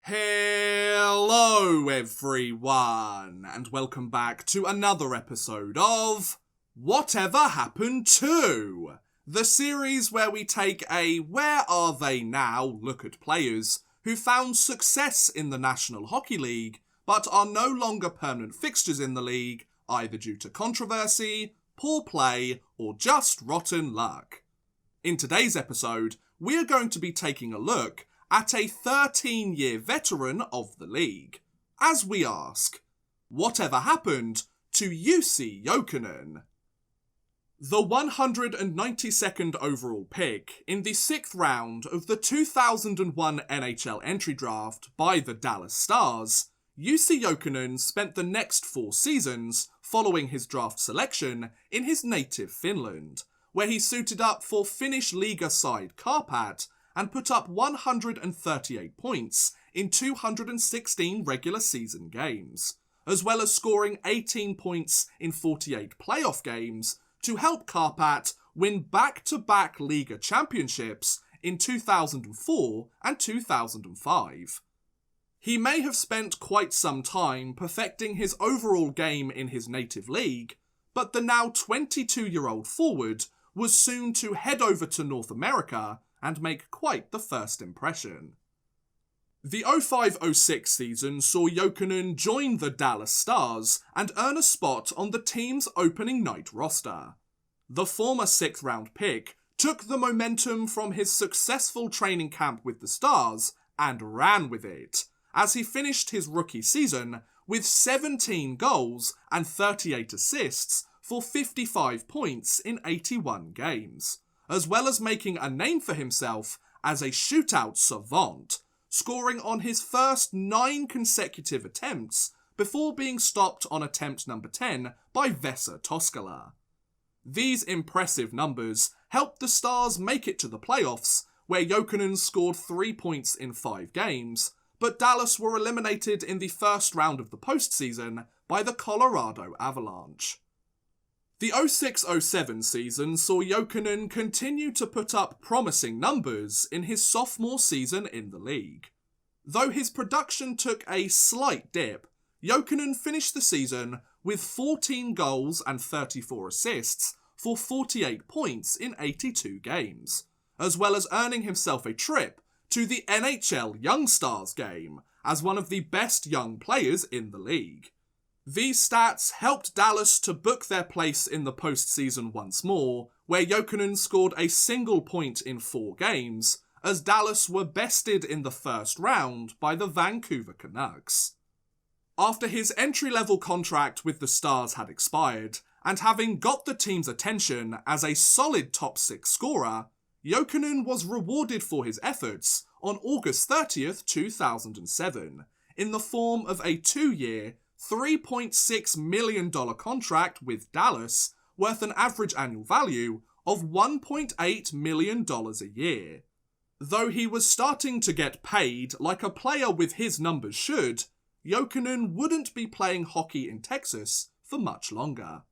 Hello everyone, and welcome back to another episode of Whatever Happened To? The series where we take a where are they now look at players who found success in the National Hockey League but are no longer permanent fixtures in the league, either due to controversy, poor play, or just rotten luck. In today's episode, we are going to be taking a look at a 13-year veteran of the league, as we ask, whatever happened to Jussi Jokinen? The 192nd overall pick in the 6th round of the 2001 NHL entry draft by the Dallas Stars, Jussi Jokinen spent the next 4 seasons following his draft selection in his native Finland, where he suited up for Finnish Liiga side Kärpät and put up 138 points in 216 regular season games, as well as scoring 18 points in 48 playoff games to help Kärpät win back-to-back Liiga championships in 2004 and 2005. He may have spent quite some time perfecting his overall game in his native league, but the now 22-year-old forward was soon to head over to North America and make quite the first impression. The 05-06 season saw Jokinen join the Dallas Stars and earn a spot on the team's opening night roster. The former 6th round pick took the momentum from his successful training camp with the Stars and ran with it, as he finished his rookie season with 17 goals and 38 assists for 55 points in 81 games, as well as making a name for himself as a shootout savant, scoring on his first 9 consecutive attempts before being stopped on attempt number 10 by Vesa Toskala. These impressive numbers helped the Stars make it to the playoffs, where Jokinen scored 3 points in 5 games, but Dallas were eliminated in the first round of the postseason by the Colorado Avalanche. The 06-07 season saw Jokinen continue to put up promising numbers in his sophomore season in the league. Though his production took a slight dip, Jokinen finished the season with 14 goals and 34 assists for 48 points in 82 games, as well as earning himself a trip to the NHL Young Stars game as one of the best young players in the league. These stats helped Dallas to book their place in the postseason once more, where Jokinen scored a single point in 4 games, as Dallas were bested in the first round by the Vancouver Canucks. After his entry-level contract with the Stars had expired, and having got the team's attention as a solid top 6 scorer, Jokinen was rewarded for his efforts on August 30th, 2007, in the form of a 2-year, $3.6 million contract with Dallas, worth an average annual value of $1.8 million a year. Though he was starting to get paid like a player with his numbers should, Jokinen wouldn't be playing hockey in Texas for much longer.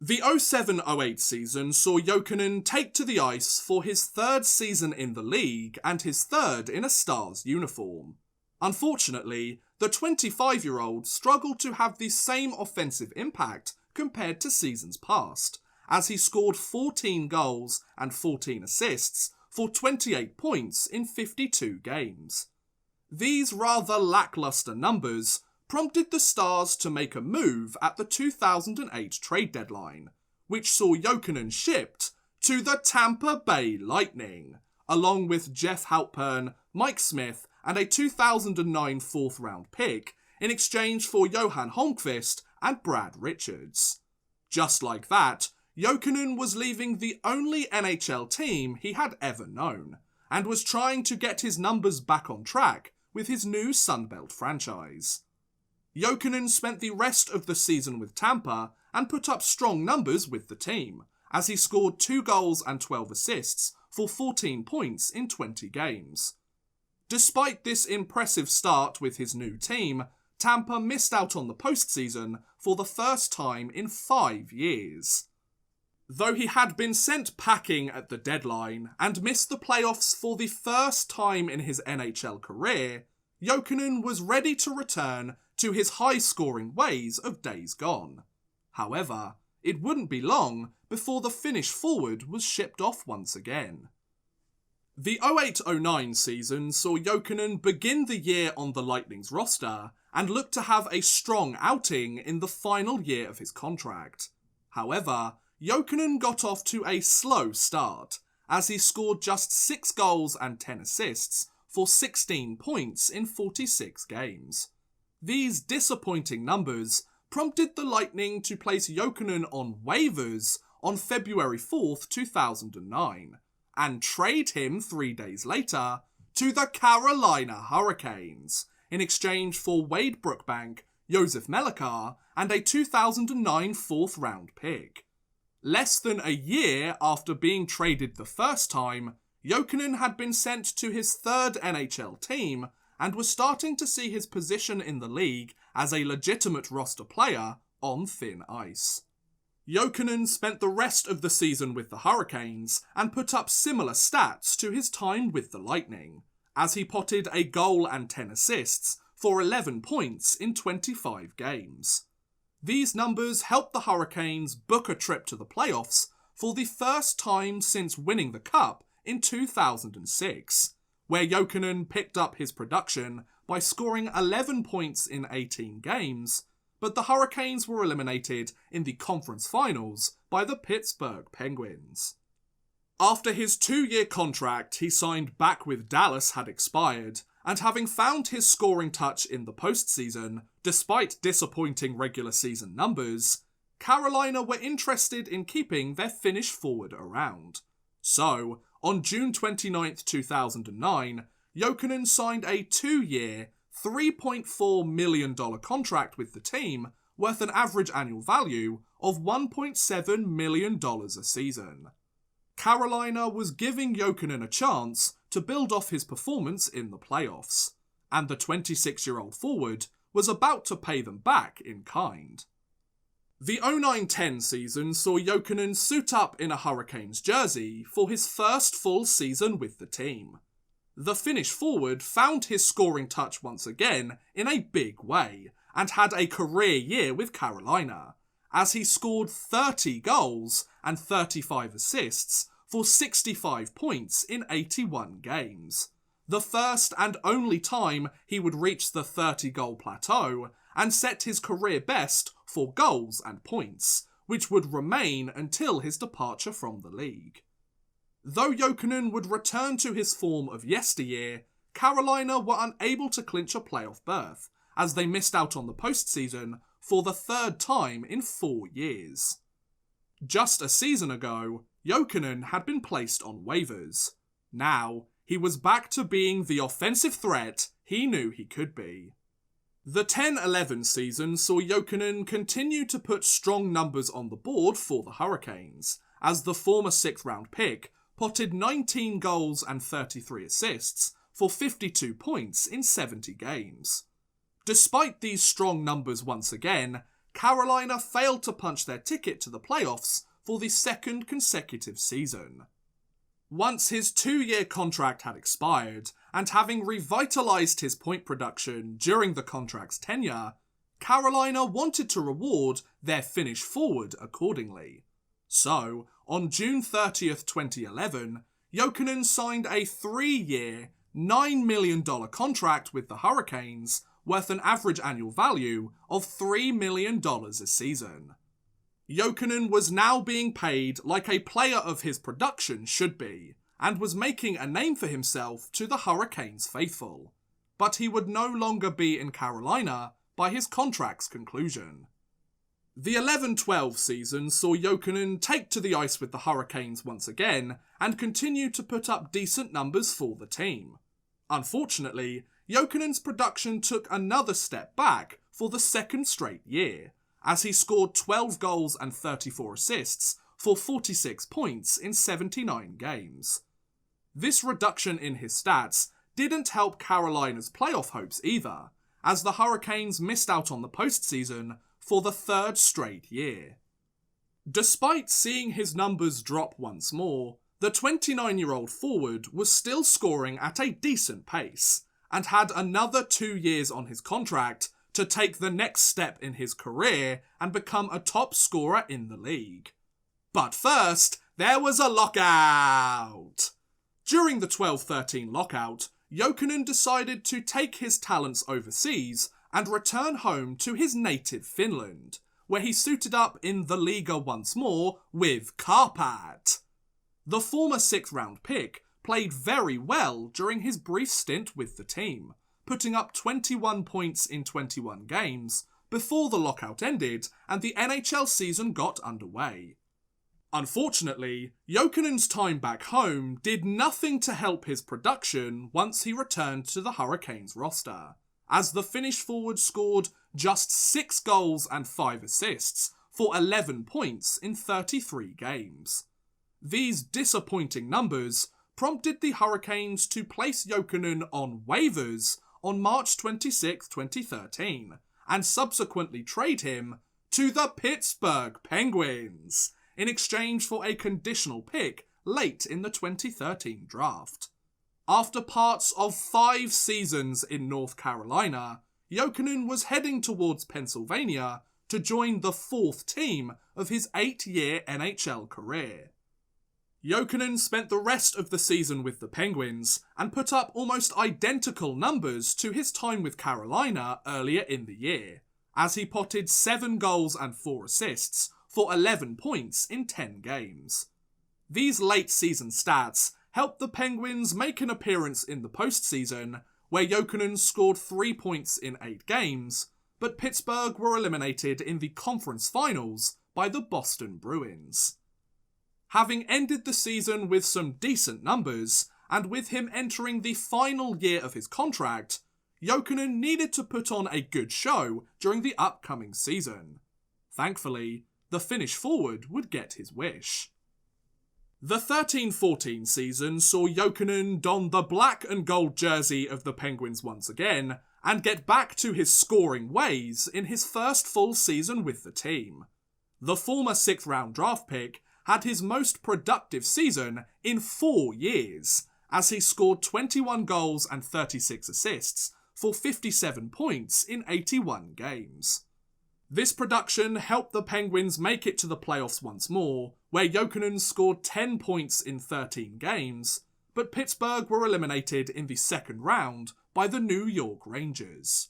The 07-08 season saw Jokinen take to the ice for his 3rd season in the league and his 3rd in a Stars uniform. Unfortunately, the 25-year-old struggled to have the same offensive impact compared to seasons past, as he scored 14 goals and 14 assists for 28 points in 52 games. These rather lackluster numbers prompted the Stars to make a move at the 2008 trade deadline, which saw Jokinen shipped to the Tampa Bay Lightning, along with Jeff Halpern, Mike Smith, and a 2009 4th round pick in exchange for Johan Holmqvist and Brad Richards. Just like that, Jokinen was leaving the only NHL team he had ever known, and was trying to get his numbers back on track with his new Sunbelt franchise. Jokinen spent the rest of the season with Tampa and put up strong numbers with the team, as he scored 2 goals and 12 assists for 14 points in 20 games. Despite this impressive start with his new team, Tampa missed out on the postseason for the first time in 5 years. Though he had been sent packing at the deadline and missed the playoffs for the first time in his NHL career, Jokinen was ready to return to his high-scoring ways of days gone. However, it wouldn't be long before the Finnish forward was shipped off once again. The 08-09 season saw Jokinen begin the year on the Lightning's roster and look to have a strong outing in the final year of his contract. However, Jokinen got off to a slow start, as he scored just 6 goals and 10 assists for 16 points in 46 games. These disappointing numbers prompted the Lightning to place Jokinen on waivers on February 4th, 2009, and trade him 3 days later to the Carolina Hurricanes in exchange for Wade Brookbank, Josef Melekar, and a 2009 4th round pick. Less than a year after being traded the first time, Jokinen had been sent to his 3rd NHL team and was starting to see his position in the league as a legitimate roster player on thin ice. Jokinen spent the rest of the season with the Hurricanes and put up similar stats to his time with the Lightning, as he potted a goal and 10 assists for 11 points in 25 games. These numbers helped the Hurricanes book a trip to the playoffs for the first time since winning the Cup in 2006, where Jokinen picked up his production by scoring 11 points in 18 games, but the Hurricanes were eliminated in the conference finals by the Pittsburgh Penguins. After his 2-year contract he signed back with Dallas had expired, and having found his scoring touch in the postseason, despite disappointing regular season numbers, Carolina were interested in keeping their Finnish forward around. So, on June 29, 2009, Jokinen signed a 2-year, $3.4 million contract with the team, worth an average annual value of $1.7 million a season. Carolina was giving Jokinen a chance to build off his performance in the playoffs, and the 26-year-old forward was about to pay them back in kind. The 09-10 season saw Jokinen suit up in a Hurricanes jersey for his first full season with the team. The Finnish forward found his scoring touch once again in a big way, and had a career year with Carolina, as he scored 30 goals and 35 assists for 65 points in 81 games. The first and only time he would reach the 30-goal plateau, and set his career best for goals and points, which would remain until his departure from the league. Though Jokinen would return to his form of yesteryear, Carolina were unable to clinch a playoff berth, as they missed out on the postseason for the 3rd time in 4 years. Just a season ago, Jokinen had been placed on waivers. Now, he was back to being the offensive threat he knew he could be. The 10-11 season saw Jokinen continue to put strong numbers on the board for the Hurricanes, as the former 6th round pick potted 19 goals and 33 assists for 52 points in 70 games. Despite these strong numbers once again, Carolina failed to punch their ticket to the playoffs for the 2nd consecutive season. Once his 2-year contract had expired, and having revitalised his point production during the contract's tenure, Carolina wanted to reward their Finnish forward accordingly. So, on June 30th, 2011, Jokinen signed a 3-year, $9 million contract with the Hurricanes, worth an average annual value of $3 million a season. Jokinen was now being paid like a player of his production should be, and was making a name for himself to the Hurricanes faithful. But he would no longer be in Carolina by his contract's conclusion. The 11-12 season saw Jokinen take to the ice with the Hurricanes once again, and continue to put up decent numbers for the team. Unfortunately, Jokinen's production took another step back for the 2nd straight year, as he scored 12 goals and 34 assists for 46 points in 79 games. This reduction in his stats didn't help Carolina's playoff hopes either, as the Hurricanes missed out on the postseason for the 3rd straight year. Despite seeing his numbers drop once more, the 29-year-old forward was still scoring at a decent pace, and had another 2 years on his contract to take the next step in his career and become a top scorer in the league. But first, there was a lockout! During the 12-13 lockout, Jokinen decided to take his talents overseas and return home to his native Finland, where he suited up in the Liga once more with Kärpät. The former 6th round pick played very well during his brief stint with the team, putting up 21 points in 21 games before the lockout ended and the NHL season got underway. Unfortunately, Jokinen's time back home did nothing to help his production once he returned to the Hurricanes roster, as the Finnish forward scored just 6 goals and 5 assists for 11 points in 33 games. These disappointing numbers prompted the Hurricanes to place Jokinen on waivers on March 26, 2013, and subsequently trade him to the Pittsburgh Penguins in exchange for a conditional pick late in the 2013 draft. After parts of 5 seasons in North Carolina, Jokinen was heading towards Pennsylvania to join the 4th team of his 8-year NHL career. Jokinen spent the rest of the season with the Penguins and put up almost identical numbers to his time with Carolina earlier in the year, as he potted 7 goals and 4 assists for 11 points in 10 games. These late season stats helped the Penguins make an appearance in the postseason, where Jokinen scored 3 points in 8 games, but Pittsburgh were eliminated in the conference finals by the Boston Bruins. Having ended the season with some decent numbers, and with him entering the final year of his contract, Jokinen needed to put on a good show during the upcoming season. Thankfully, the Finnish forward would get his wish. The 13-14 season saw Jokinen don the black and gold jersey of the Penguins once again, and get back to his scoring ways in his first full season with the team. The former 6th round draft pick had his most productive season in 4 years, as he scored 21 goals and 36 assists for 57 points in 81 games. This production helped the Penguins make it to the playoffs once more, where Jokinen scored 10 points in 13 games, but Pittsburgh were eliminated in the second round by the New York Rangers.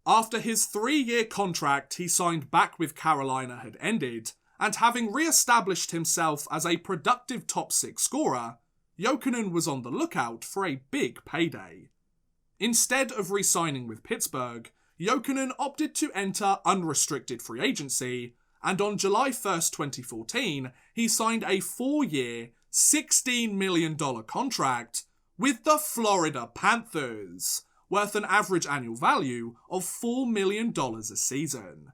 After his 3-year contract he signed back with Carolina had ended, and having re-established himself as a productive top 6 scorer, Jokinen was on the lookout for a big payday. Instead of re-signing with Pittsburgh, Jokinen opted to enter unrestricted free agency, and on July 1st, 2014, he signed a 4-year, $16 million contract with the Florida Panthers, worth an average annual value of $4 million a season.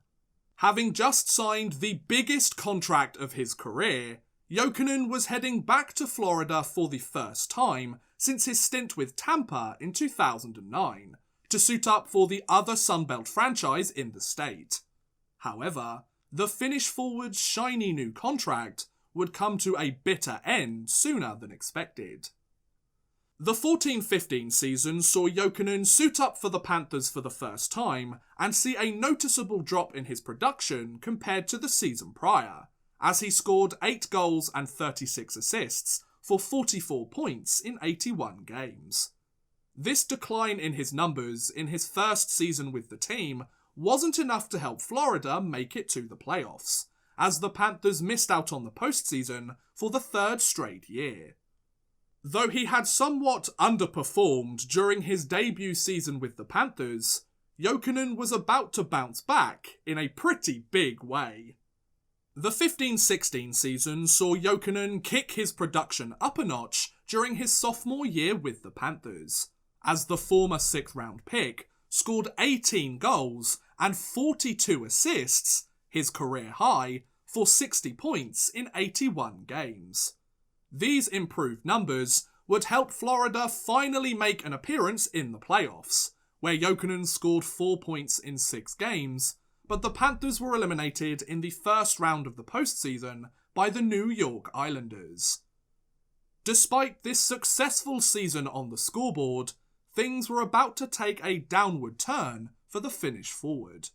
Having just signed the biggest contract of his career, Jokinen was heading back to Florida for the first time since his stint with Tampa in 2009, to suit up for the other Sunbelt franchise in the state. However, the Finnish forward's shiny new contract would come to a bitter end sooner than expected. The 14-15 season saw Jokinen suit up for the Panthers for the first time and see a noticeable drop in his production compared to the season prior, as he scored 8 goals and 36 assists for 44 points in 81 games. This decline in his numbers in his first season with the team wasn't enough to help Florida make it to the playoffs, as the Panthers missed out on the postseason for the 3rd straight year. Though he had somewhat underperformed during his debut season with the Panthers, Jokinen was about to bounce back in a pretty big way. The 15-16 season saw Jokinen kick his production up a notch during his sophomore year with the Panthers, as the former 6th round pick scored 18 goals and 42 assists, his career high, for 60 points in 81 games. These improved numbers would help Florida finally make an appearance in the playoffs, where Jokinen scored 4 points in 6 games, but the Panthers were eliminated in the first round of the postseason by the New York Islanders. Despite this successful season on the scoreboard, things were about to take a downward turn for the Finnish forward.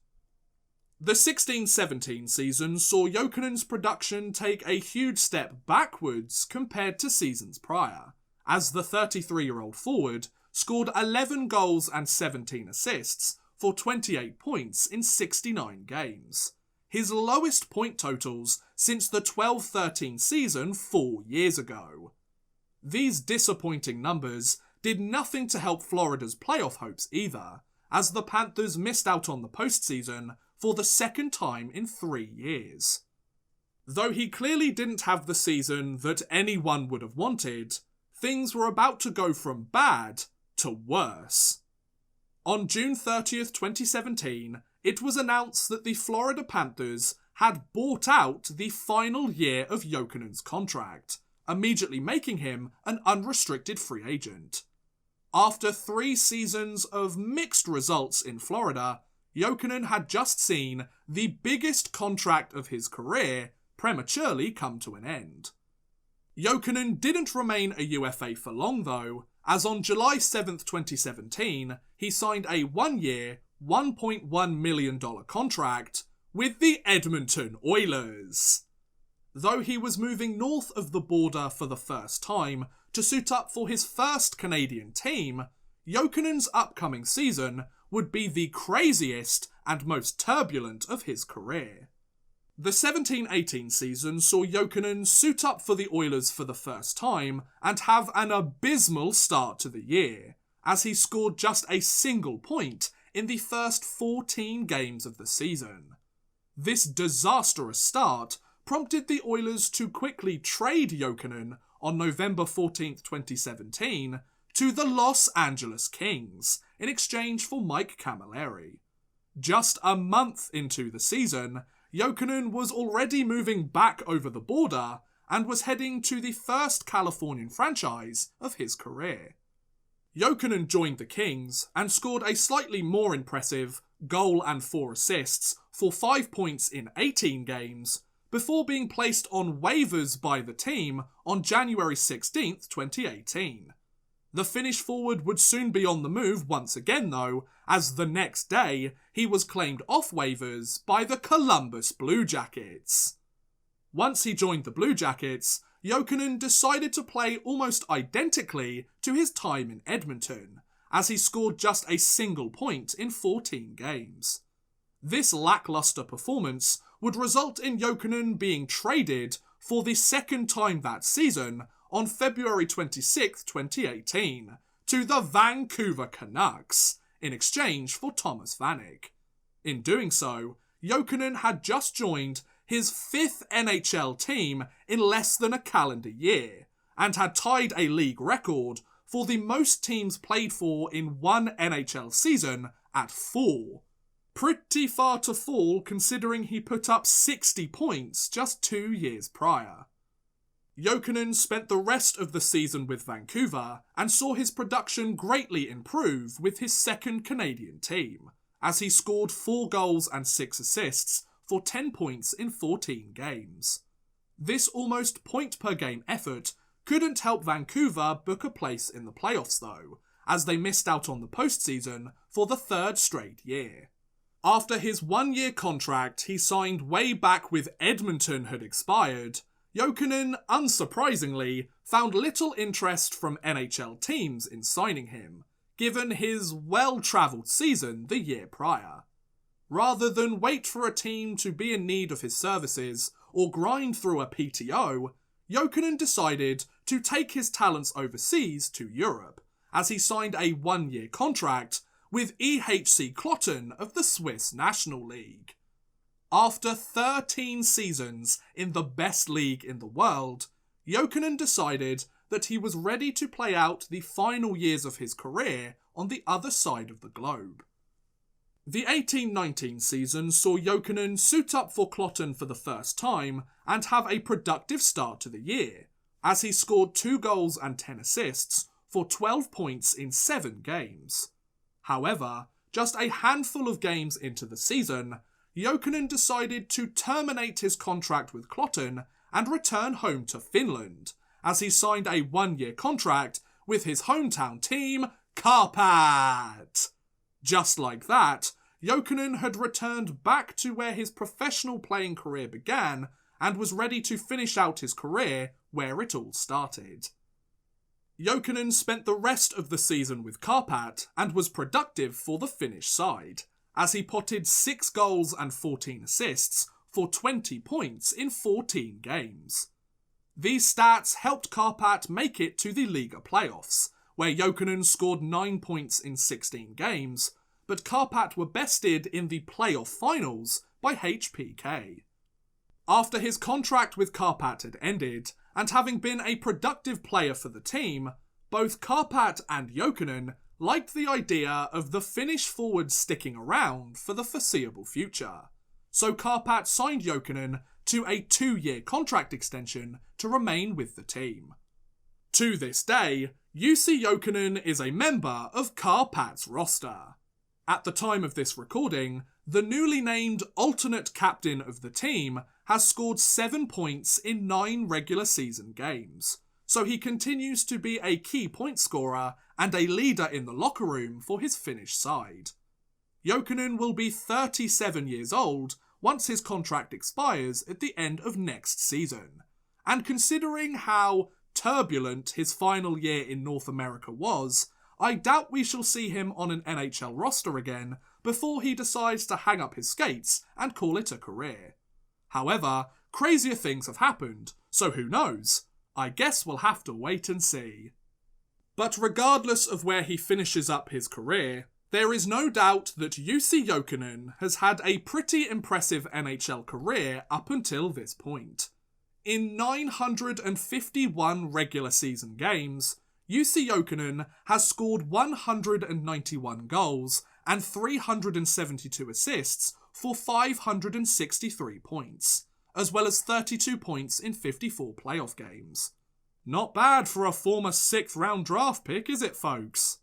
The 16-17 season saw Jokinen's production take a huge step backwards compared to seasons prior, as the 33-year-old forward scored 11 goals and 17 assists for 28 points in 69 games, his lowest point totals since the 12-13 season 4 years ago. These disappointing numbers did nothing to help Florida's playoff hopes either, as the Panthers missed out on the postseason for the second time in 3 years. Though he clearly didn't have the season that anyone would have wanted, things were about to go from bad to worse. On June 30th, 2017, it was announced that the Florida Panthers had bought out the final year of Jokinen's contract, immediately making him an unrestricted free agent. After 3 seasons of mixed results in Florida, Jokinen had just seen the biggest contract of his career prematurely come to an end. Jokinen didn't remain a UFA for long though, as on July 7th, 2017, he signed a 1-year, $1.1 million contract with the Edmonton Oilers. Though he was moving north of the border for the first time to suit up for his first Canadian team, Jokinen's upcoming season would be the craziest and most turbulent of his career. The 17-18 season saw Jokinen suit up for the Oilers for the first time and have an abysmal start to the year, as he scored just a single point in the first 14 games of the season. This disastrous start prompted the Oilers to quickly trade Jokinen on November 14th, 2017 to the Los Angeles Kings in exchange for Mike Camilleri. Just a month into the season, Jokinen was already moving back over the border and was heading to the first Californian franchise of his career. Jokinen joined the Kings and scored a slightly more impressive goal and 4 assists for 5 points in 18 games, before being placed on waivers by the team on January 16th, 2018. The Finnish forward would soon be on the move once again though, as the next day he was claimed off waivers by the Columbus Blue Jackets. Once he joined the Blue Jackets, Jokinen decided to play almost identically to his time in Edmonton, as he scored just a single point in 14 games. This lackluster performance would result in Jokinen being traded for the second time that season on February 26, 2018, to the Vancouver Canucks, in exchange for Thomas Vanek. In doing so, Jokinen had just joined his 5th NHL team in less than a calendar year, and had tied a league record for the most teams played for in one NHL season at 4. Pretty far to fall considering he put up 60 points just 2 years prior. Jokinen spent the rest of the season with Vancouver and saw his production greatly improve with his second Canadian team, as he scored 4 goals and 6 assists for 10 points in 14 games. This almost point-per-game effort couldn't help Vancouver book a place in the playoffs though, as they missed out on the postseason for the 3rd straight year. After his 1-year contract he signed way back with Edmonton had expired, Jokinen, unsurprisingly, found little interest from NHL teams in signing him, given his well-travelled season the year prior. Rather than wait for a team to be in need of his services or grind through a PTO, Jokinen decided to take his talents overseas to Europe, as he signed a 1-year contract with EHC Kloten of the Swiss National League. After 13 seasons in the best league in the world, Jokinen decided that he was ready to play out the final years of his career on the other side of the globe. The 18-19 season saw Jokinen suit up for Kloten for the first time and have a productive start to the year, as he scored 2 goals and 10 assists for 12 points in 7 games. However, just a handful of games into the season, Jokinen decided to terminate his contract with Kloten and return home to Finland, as he signed a 1-year contract with his hometown team, Carpat! Just like that, Jokinen had returned back to where his professional playing career began and was ready to finish out his career where it all started. Jokinen spent the rest of the season with Carpat and was productive for the Finnish side, as he potted 6 goals and 14 assists for 20 points in 14 games. These stats helped Carpat make it to the Liga playoffs, where Jokinen scored 9 points in 16 games, but Carpat were bested in the playoff finals by HPK. After his contract with Carpat had ended, and having been a productive player for the team, both Carpat and Jokinen liked the idea of the Finnish Forward sticking around for the foreseeable future. So Carpat signed Jokinen to a 2-year contract extension to remain with the team. To this day, Jussi Jokinen is a member of Carpat's roster. At the time of this recording, the newly named alternate captain of the team has scored 7 points in 9 regular season games, so he continues to be a key point scorer and a leader in the locker room for his Finnish side. Jokinen will be 37 years old once his contract expires at the end of next season, and considering how turbulent his final year in North America was, I doubt we shall see him on an NHL roster again before he decides to hang up his skates and call it a career. However, crazier things have happened, so who knows? I guess we'll have to wait and see. But regardless of where he finishes up his career, there is no doubt that Jussi Jokinen has had a pretty impressive NHL career up until this point. In 951 regular season games, Jussi Jokinen has scored 191 goals and 372 assists for 563 points, as well as 32 points in 54 playoff games. Not bad for a former 6th round draft pick, is it, folks?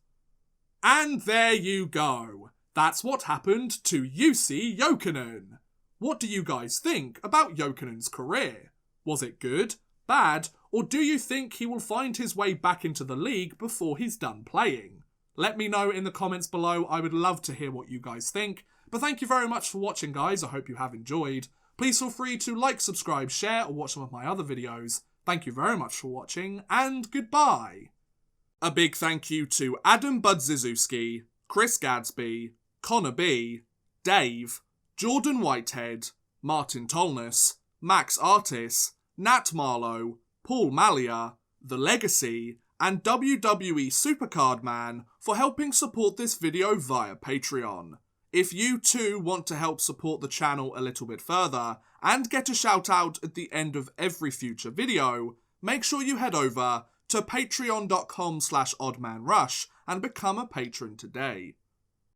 And there you go. That's what happened to Jussi Jokinen. What do you guys think about Jokinen's career? Was it good, bad, or do you think he will find his way back into the league before he's done playing? Let me know in the comments below. I would love to hear what you guys think. But thank you very much for watching, guys. I hope you have enjoyed. Please feel free to like, subscribe, share, or watch some of my other videos. Thank you very much for watching, and goodbye. A big thank you to Adam Budziszewski, Chris Gadsby, Connor B, Dave, Jordan Whitehead, Martin Tolness, Max Artis, Nat Marlowe, Paul Malia, The Legacy, and WWE Supercard Man for helping support this video via Patreon. If you too want to help support the channel a little bit further and get a shout out at the end of every future video, make sure you head over to patreon.com/oddmanrush and become a patron today.